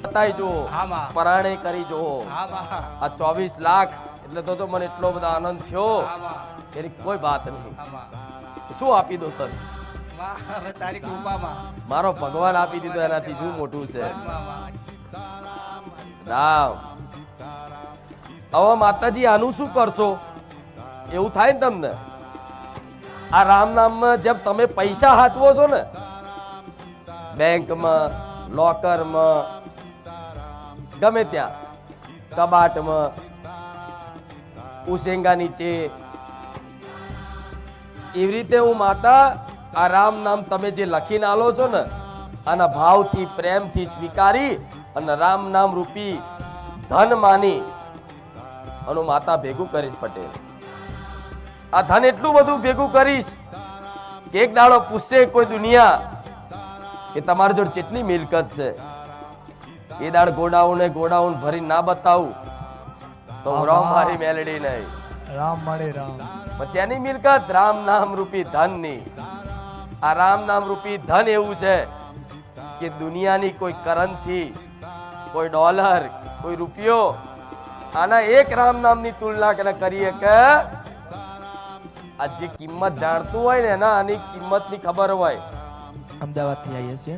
બતાઈ જો, પરાણે કરી જો. આ 24 લાખ એટલે તો મને એટલો બધો આનંદ થયો એની કોઈ વાત નહીં. શું આપી દો તને? તારી કૃપામાં મારો ભગવાન આપી દીધો એનાથી શું મોટું છે? રામ હવે માતાજી આનું શું કરશો એવું થાય ને તમને? આ રામ નામમાં જેમ તમે પૈસા હાચવો છો ને, બેંકમાં, લોકરમાં, ગમે ત્યાં, કબાટમાં, ઉસેંગા નીચે, એવી રીતે હું માતા આ રામ નામ તમે જે લખીને આલો છો ને, આના ભાવથી પ્રેમથી સ્વીકારી અને રામ નામ રૂપી ધન માની અને માતા ભેગું કરીશ પટેલ. આ ધન એટલું બધું ભેગું કરીશ કે એક દાડો પૂછશે કોઈ દુનિયા કે તમારી જોડે કેટલી મિલકત છે, એ દાડ ગોડાઉન ભરી ના બતાવું તો હું રામ મારી મેલડી નહીં. રામ મળે રામ. પછી એની મિલકત રામ નામ રૂપી ધન ની. આ રામ નામ રૂપી ધન એવું છે કે દુનિયાની કોઈ કરન્સી, કોઈ ડોલર, કોઈ રૂપિયો આના એક રામ નામની તુલના કરીએ કે આ જે કિંમત જાણતું હોય ને એના આની કિંમતની ખબર હોય. અમદાવાદથી આવીએ છીએ.